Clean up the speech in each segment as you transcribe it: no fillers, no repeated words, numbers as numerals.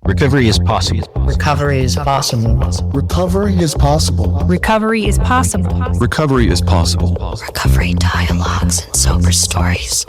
Recovery is possible. Recovery is possible. Recovery is possible. Recovery is possible. Recovery is possible. Recovery dialogues and sober stories.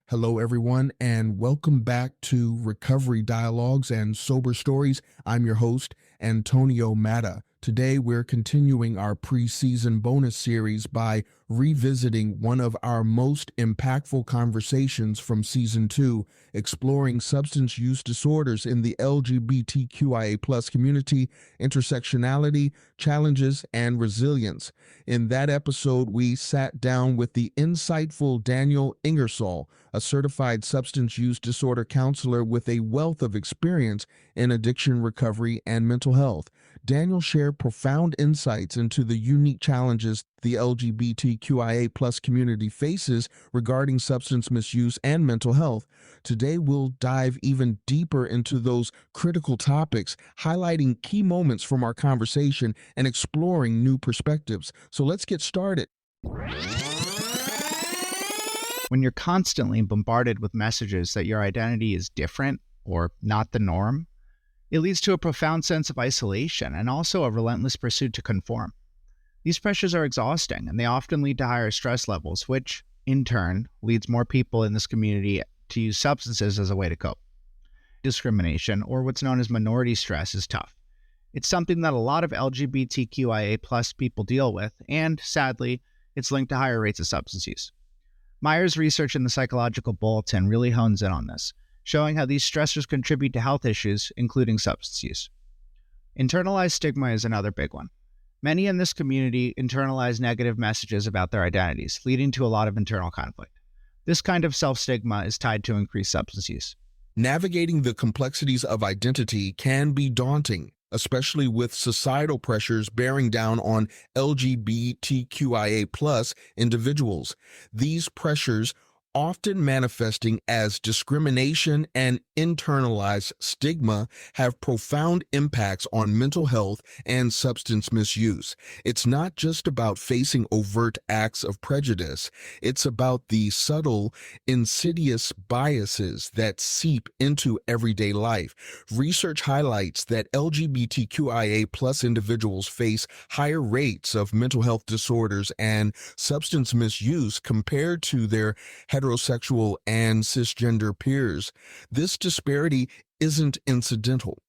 Hello, everyone, and welcome back to Recovery Dialogues and Sober Stories. I'm your host, Antonio Matta. Today, we're continuing our preseason bonus series by revisiting one of our most impactful conversations from Season 2, exploring substance use disorders in the LGBTQIA community, intersectionality, challenges, and resilience. In that episode, we sat down with the insightful Daniel Ingersoll, a certified substance use disorder counselor with a wealth of experience in addiction recovery and mental health. Daniel shared profound insights into the unique challenges the LGBTQIA community faces regarding substance misuse and mental health. Today, we'll dive even deeper into those critical topics, highlighting key moments from our conversation and exploring new perspectives. So let's get started. When you're constantly bombarded with messages that your identity is different or not the norm, it leads to a profound sense of isolation and also a relentless pursuit to conform. These pressures are exhausting, and they often lead to higher stress levels, which, in turn, leads more people in this community to use substances as a way to cope. Discrimination, or what's known as minority stress, is tough. It's something that a lot of LGBTQIA+ people deal with, and, sadly, it's linked to higher rates of substance use. Myers' research in the Psychological Bulletin really hones in on this, showing how these stressors contribute to health issues, including substance use. Internalized stigma is another big one. Many in this community internalize negative messages about their identities, leading to a lot of internal conflict. This kind of self-stigma is tied to increased substance use. Navigating the complexities of identity can be daunting, especially with societal pressures bearing down on LGBTQIA+ individuals. These pressures, often manifesting as discrimination and internalized stigma, have profound impacts on mental health and substance misuse. It's not just about facing overt acts of prejudice. It's about the subtle, insidious biases that seep into everyday life. Research highlights that LGBTQIA+ individuals face higher rates of mental health disorders and substance misuse compared to their heterosexual and cisgender peers. This disparity isn't incidental.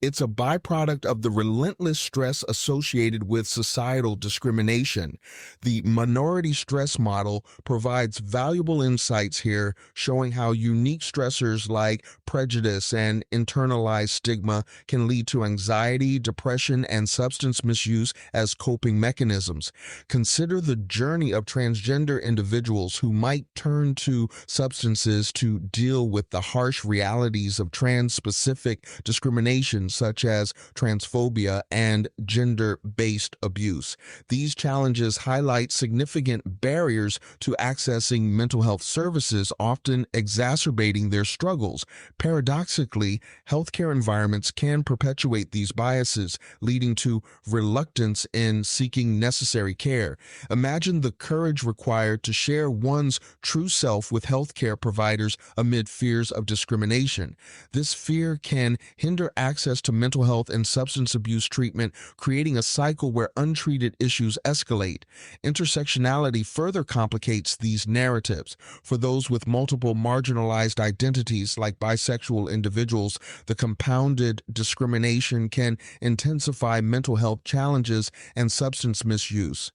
It's a byproduct of the relentless stress associated with societal discrimination. The minority stress model provides valuable insights here, showing how unique stressors like prejudice and internalized stigma can lead to anxiety, depression, and substance misuse as coping mechanisms. Consider the journey of transgender individuals who might turn to substances to deal with the harsh realities of trans-specific discrimination, such as transphobia and gender-based abuse. These challenges highlight significant barriers to accessing mental health services, often exacerbating their struggles. Paradoxically, healthcare environments can perpetuate these biases, leading to reluctance in seeking necessary care. Imagine the courage required to share one's true self with healthcare providers amid fears of discrimination. This fear can hinder access to mental health and substance abuse treatment, creating a cycle where untreated issues escalate. Intersectionality further complicates these narratives. For those with multiple marginalized identities, like bisexual individuals, the compounded discrimination can intensify mental health challenges and substance misuse.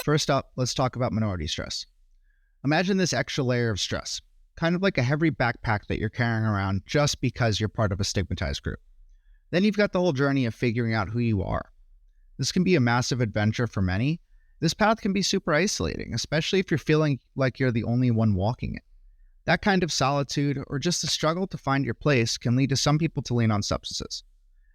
First up, let's talk about minority stress. Imagine this extra layer of stress, kind of like a heavy backpack that you're carrying around just because you're part of a stigmatized group. Then you've got the whole journey of figuring out who you are. This can be a massive adventure for many. This path can be super isolating, especially if you're feeling like you're the only one walking it. That kind of solitude, or just the struggle to find your place, can lead to some people to lean on substances.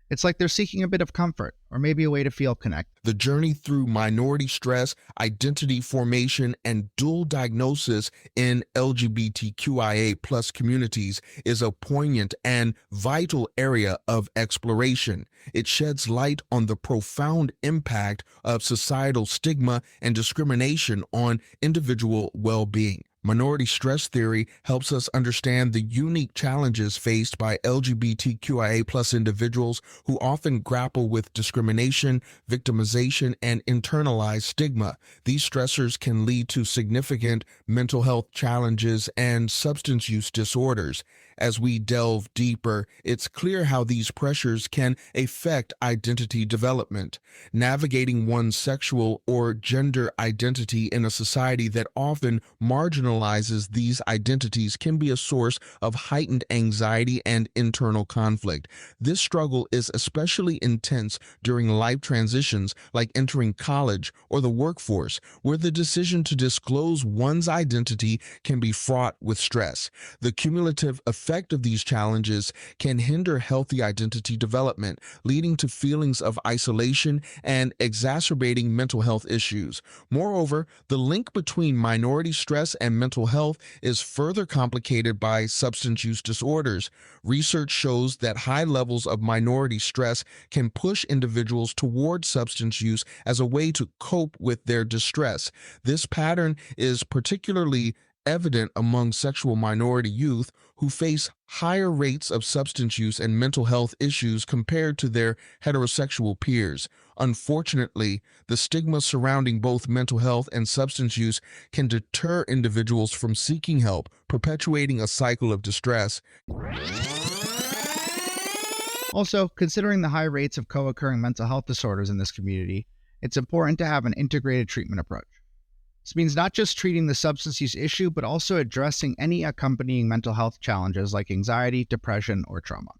It's like they're seeking a bbit of comfort, or maybe a way to feel connected. The journey through minority stress, identity formation, and dual diagnosis in LGBTQIA plus communities is a poignant and vital area of exploration. It sheds light on the profound impact of societal stigma and discrimination on individual well-being. Minority stress theory helps us understand the unique challenges faced by LGBTQIA plus individuals who often grapple with discrimination, victimization, and internalized stigma. These stressors can lead to significant mental health challenges and substance use disorders. As we delve deeper, it's clear how these pressures can affect identity development. Navigating one's sexual or gender identity in a society that often marginalizes these identities can be a source of heightened anxiety and internal conflict. This struggle is especially intense during life transitions like entering college or the workforce, where the decision to disclose one's identity can be fraught with stress. The cumulative effect of these challenges can hinder healthy identity development, leading to feelings of isolation and exacerbating mental health issues. Moreover, the link between minority stress and mental health is further complicated by substance use disorders. Research shows that high levels of minority stress can push individuals toward substance use as a way to cope with their distress. This pattern is particularly evident among sexual minority youth who face higher rates of substance use and mental health issues compared to their heterosexual peers. Unfortunately, the stigma surrounding both mental health and substance use can deter individuals from seeking help, perpetuating a cycle of distress. Also, considering the high rates of co-occurring mental health disorders in this community, it's important to have an integrated treatment approach. This means not just treating the substance use issue, but also addressing any accompanying mental health challenges like anxiety, depression, or trauma.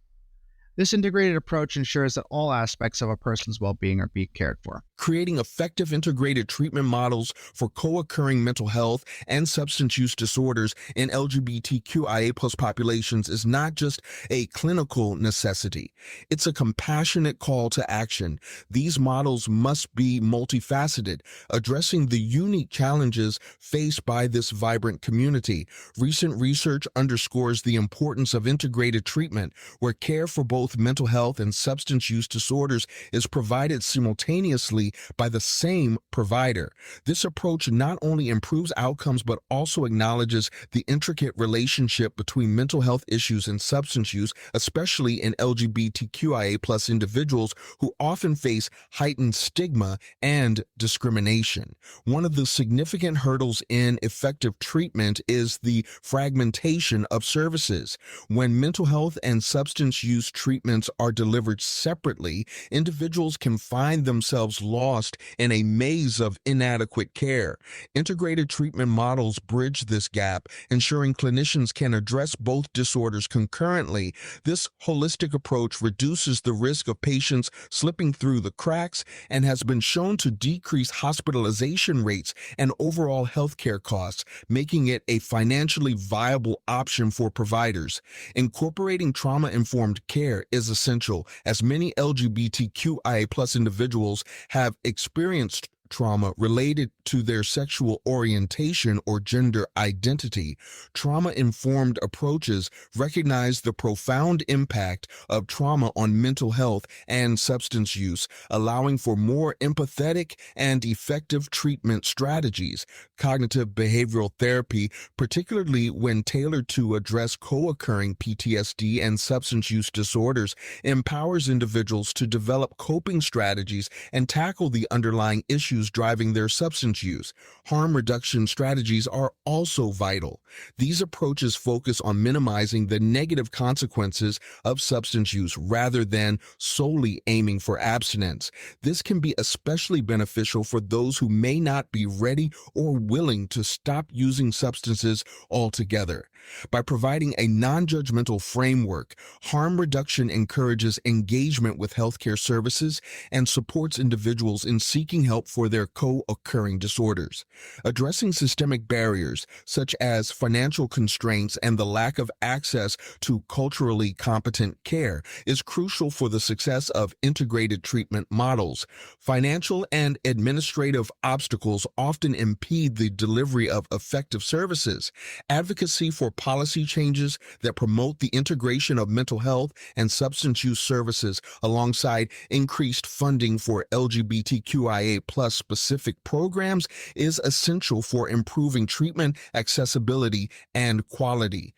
This integrated approach ensures that all aspects of a person's well-being are being cared for. Creating effective integrated treatment models for co-occurring mental health and substance use disorders in LGBTQIA plus populations is not just a clinical necessity. It's a compassionate call to action. These models must be multifaceted, addressing the unique challenges faced by this vibrant community. Recent research underscores the importance of integrated treatment, where care for both mental health and substance use disorders is provided simultaneously by the same provider. This approach not only improves outcomes but also acknowledges the intricate relationship between mental health issues and substance use, especially in LGBTQIA plus individuals who often face heightened stigma and discrimination. One of the significant hurdles in effective treatment is the fragmentation of services. When mental health and substance use treatments are delivered separately, individuals can find themselves lost in a maze of inadequate care. Integrated treatment models bridge this gap, ensuring clinicians can address both disorders concurrently. This holistic approach reduces the risk of patients slipping through the cracks and has been shown to decrease hospitalization rates and overall healthcare costs, making it a financially viable option for providers. Incorporating trauma-informed care is essential, as many LGBTQIA plus individuals have experienced trauma related to their sexual orientation or gender identity. Trauma-informed approaches recognize the profound impact of trauma on mental health and substance use, allowing for more empathetic and effective treatment strategies. Cognitive behavioral therapy, particularly when tailored to address co-occurring PTSD and substance use disorders, empowers individuals to develop coping strategies and tackle the underlying issues driving their substance use. Harm reduction strategies are also vital. These approaches focus on minimizing the negative consequences of substance use rather than solely aiming for abstinence. This can be especially beneficial for those who may not be ready or willing to stop using substances altogether. By providing a non-judgmental framework, harm reduction encourages engagement with healthcare services and supports individuals in seeking help for their co-occurring disorders. Addressing systemic barriers, such as financial constraints and the lack of access to culturally competent care, is crucial for the success of integrated treatment models. Financial and administrative obstacles often impede the delivery of effective services. Advocacy for policy changes that promote the integration of mental health and substance use services alongside increased funding for LGBTQIA+ specific programs is essential for improving treatment accessibility and quality.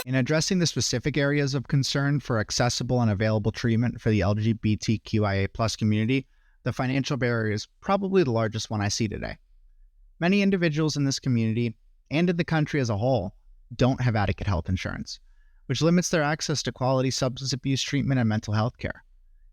In addressing the specific areas of concern for accessible and available treatment for the LGBTQIA+ community, the financial barrier is probably the largest one I see today. Many individuals in this community, and in the country as a whole, don't have adequate health insurance, which limits their access to quality substance abuse treatment and mental health care.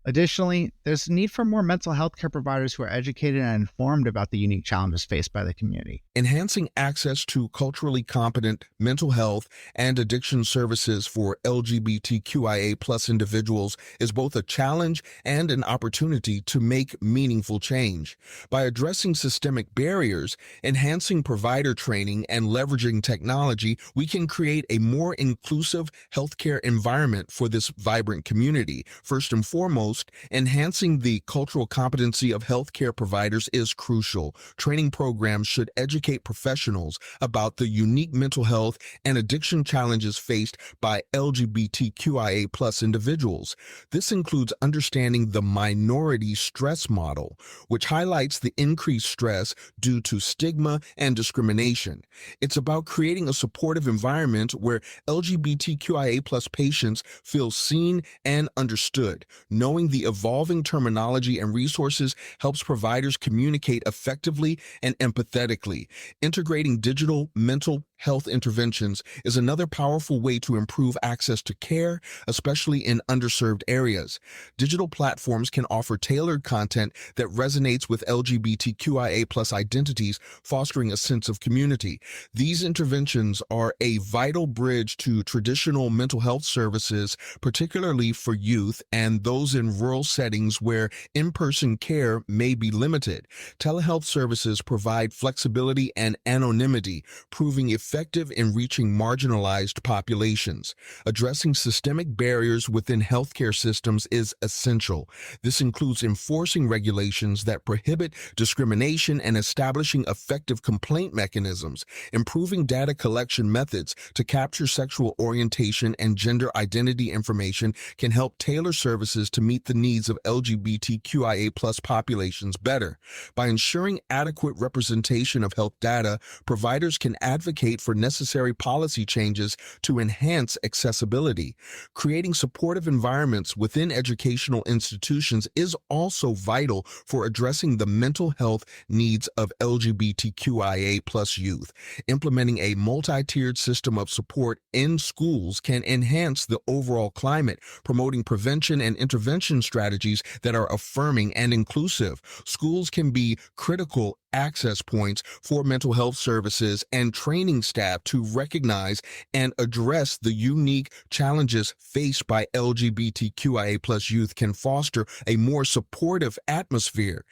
Additionally, there's a need for more mental health care providers who are educated and informed about the unique challenges faced by the community. Enhancing access to culturally competent mental health and addiction services for LGBTQIA+ individuals is both a challenge and an opportunity to make meaningful change. By addressing systemic barriers, enhancing provider training, and leveraging technology, we can create a more inclusive healthcare environment for this vibrant community. First and foremost, enhancing the cultural competency of healthcare providers is crucial. Training programs should educate professionals about the unique mental health and addiction challenges faced by LGBTQIA+ individuals. This includes understanding the minority stress model, which highlights the increased stress due to stigma and discrimination. It's about creating a supportive environment where LGBTQIA+ patients feel seen and understood. Knowing the evolving terminology and resources helps providers communicate effectively and empathetically. Integrating digital mental health interventions is another powerful way to improve access to care, especially in underserved areas. Digital platforms can offer tailored content that resonates with LGBTQIA+ identities, fostering a sense of community. These interventions are a vital bridge to traditional mental health services, particularly for youth and those in rural settings where in-person care may be limited. Telehealth services provide flexibility and anonymity, proving effective in reaching marginalized populations. Addressing systemic barriers within healthcare systems is essential. This includes enforcing regulations that prohibit discrimination and establishing effective complaint mechanisms. Improving data collection methods to capture sexual orientation and gender identity information can help tailor services to meet the needs of LGBTQIA+ populations better. By ensuring adequate representation of health data, providers can advocate for necessary policy changes to enhance accessibility. Creating supportive environments within educational institutions is also vital for addressing the mental health needs of LGBTQIA+ youth. Implementing a multi-tiered system of support in schools can enhance the overall climate, promoting prevention and intervention strategies that are affirming and inclusive. Schools can be critical access points for mental health services and training staff to recognize and address the unique challenges faced by LGBTQIA+ youth can foster a more supportive atmosphere.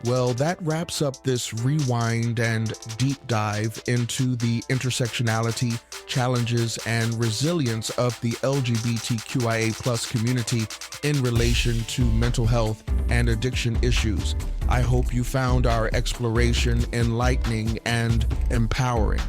Well, that wraps up this rewind and deep dive into the intersectionality, challenges, and resilience of the LGBTQIA+ community in relation to mental health and addiction issues. I hope you found our exploration enlightening and empowering.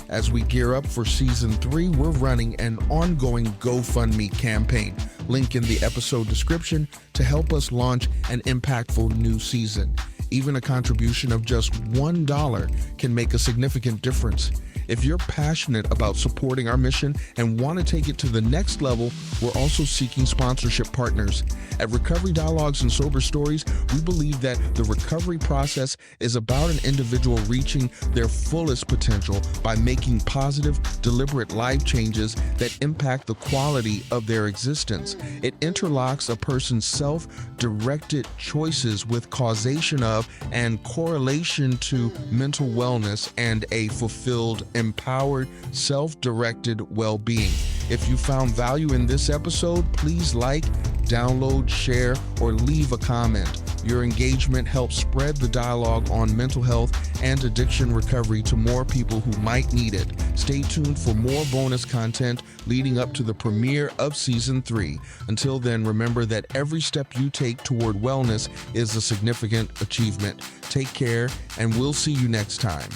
As we gear up for Season 3, we're running an ongoing GoFundMe campaign, link in the episode description, to help us launch an impactful new season. Even a contribution of just $1 can make a significant difference. If you're passionate about supporting our mission and want to take it to the next level, we're also seeking sponsorship partners. At Recovery Dialogues and Sober Stories, we believe that the recovery process is about an individual reaching their fullest potential by making positive, deliberate life changes that impact the quality of their existence. It interlocks a person's self-directed choices with causation of and correlation to mental wellness and a fulfilled, empowered, self-directed well-being. If you found value in this episode, please like, download, share, or leave a comment. Your engagement helps spread the dialogue on mental health and addiction recovery to more people who might need it. Stay tuned for more bonus content leading up to the premiere of Season 3. Until then, remember that every step you take toward wellness is a significant achievement. Take care, and we'll see you next time.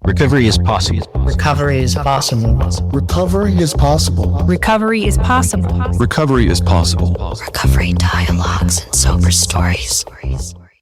Recovery is possible. Recovery is possible. Recovering is possible. Recovery is possible. Recovery is possible. Recovery dialogues and sober stories.